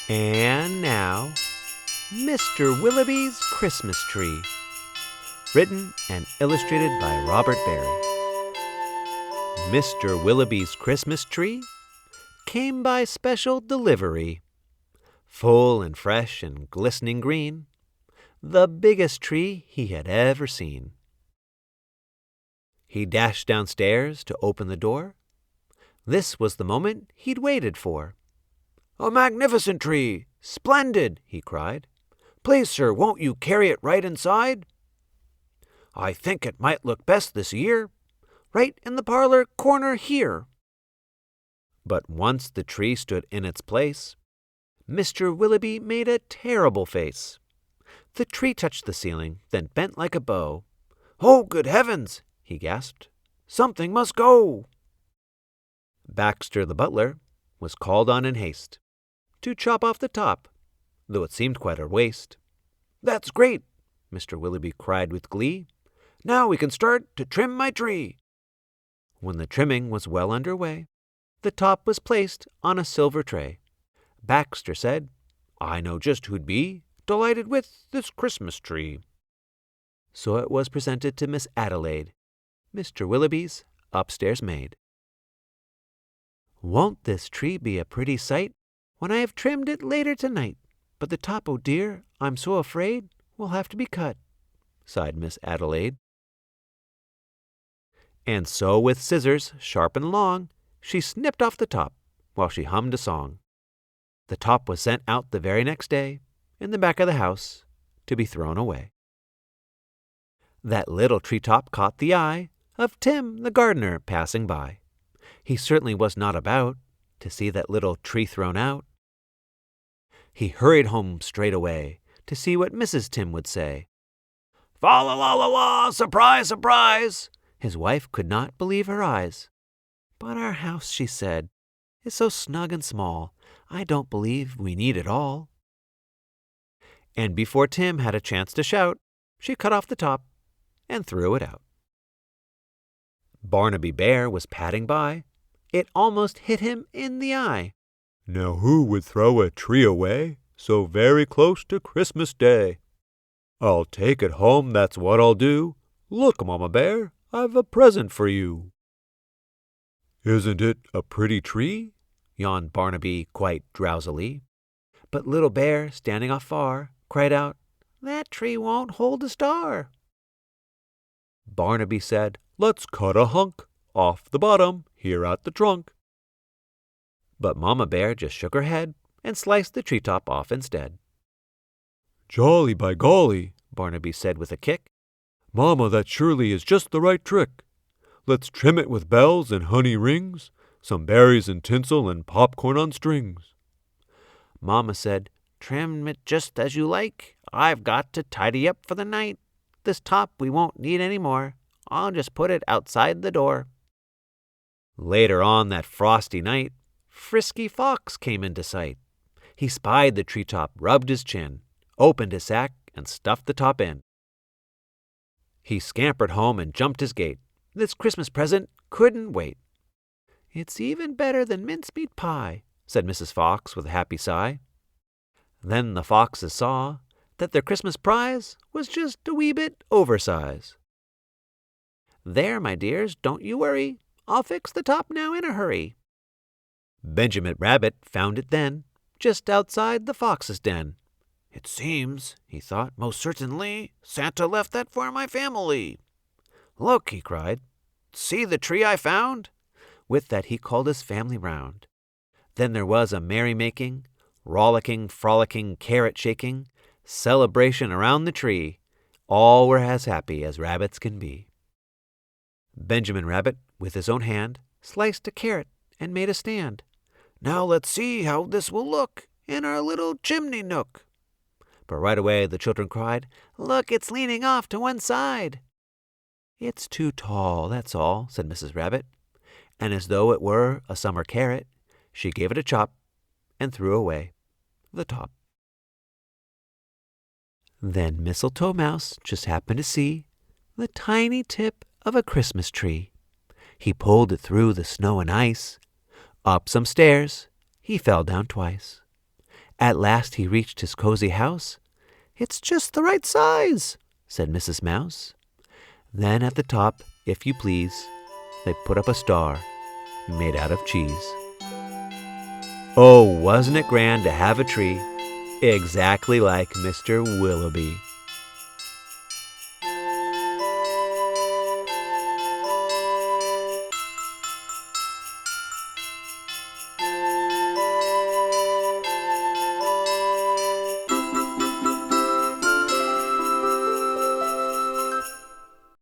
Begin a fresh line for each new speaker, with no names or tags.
And now, Mr. Willoughby's Christmas Tree. Written and illustrated by Robert Barry. Mr. Willoughby's Christmas Tree came by special delivery. Full and fresh and glistening green, the biggest tree he had ever seen. He dashed downstairs to open the door. This was the moment he'd waited for. "A magnificent tree! Splendid!" he cried. "Please, sir, won't you carry it right inside? I think it might look best this year, right in the parlor corner here." But once the tree stood in its place, Mr. Willoughby made a terrible face. The tree touched the ceiling, then bent like a bow. "Oh, good heavens!" he gasped. "Something must go!" Baxter the butler was called on in haste to chop off the top, though it seemed quite a waste. "That's great!" Mr. Willoughby cried with glee. "Now we can start to trim my tree." When the trimming was well under way, the top was placed on a silver tray. Baxter said, "I know just who'd be delighted with this Christmas tree." So it was presented to Miss Adelaide, Mr. Willoughby's upstairs maid. "Won't this tree be a pretty sight when I have trimmed it later tonight? But the top, oh dear, I'm so afraid, will have to be cut," sighed Miss Adelaide. And so with scissors sharp and long, she snipped off the top while she hummed a song. The top was sent out the very next day in the back of the house to be thrown away. That little tree-top caught the eye of Tim the gardener passing by. He certainly was not about to see that little tree thrown out. He hurried home straight away to see what Mrs. Tim would say. "Fa la la la la! Surprise, surprise!" His wife could not believe her eyes. "But our house," she said, "is so snug and small, I don't believe we need it all." And before Tim had a chance to shout, she cut off the top and threw it out. Barnaby Bear was padding by. It almost hit him in the eye. "Now who would throw a tree away so very close to Christmas Day? I'll take it home, that's what I'll do. Look, Mama Bear, I've a present for you." "Isn't it a pretty tree?" yawned Barnaby quite drowsily. But Little Bear, standing off far, cried out, "That tree won't hold a star." Barnaby said, "Let's cut a hunk off the bottom here at the trunk." But Mama Bear just shook her head and sliced the treetop off instead. "Jolly by golly," Barnaby said with a kick. "Mama, that surely is just the right trick. Let's trim it with bells and honey rings, some berries and tinsel and popcorn on strings." Mama said, "Trim it just as you like. I've got to tidy up for the night. This top we won't need any more. I'll just put it outside the door." Later on that frosty night, Frisky Fox came into sight. He spied the treetop, rubbed his chin, opened his sack, and stuffed the top in. He scampered home and jumped his gate. This Christmas present couldn't wait. "It's even better than mincemeat pie," said Mrs. Fox with a happy sigh. Then the foxes saw that their Christmas prize was just a wee bit oversize. "There, my dears, don't you worry. I'll fix the top now in a hurry." Benjamin Rabbit found it then, just outside the fox's den. "It seems," he thought, "most certainly Santa left that for my family. Look," he cried, "see the tree I found?" With that he called his family round. Then there was a merrymaking, rollicking, frolicking, carrot-shaking, celebration around the tree. All were as happy as rabbits can be. Benjamin Rabbit, with his own hand, sliced a carrot and made a stand. "Now let's see how this will look in our little chimney nook." But right away the children cried, "Look, it's leaning off to one side." "It's too tall, that's all," said Mrs. Rabbit. And as though it were a summer carrot, she gave it a chop and threw away the top. Then Mistletoe Mouse just happened to see the tiny tip of a Christmas tree. He pulled it through the snow and ice. Up some stairs he fell down twice. At last he reached his cozy house. "It's just the right size," said Mrs. Mouse. Then at the top, if you please, they put up a star made out of cheese. Oh, wasn't it grand to have a tree exactly like Mr. Willowby?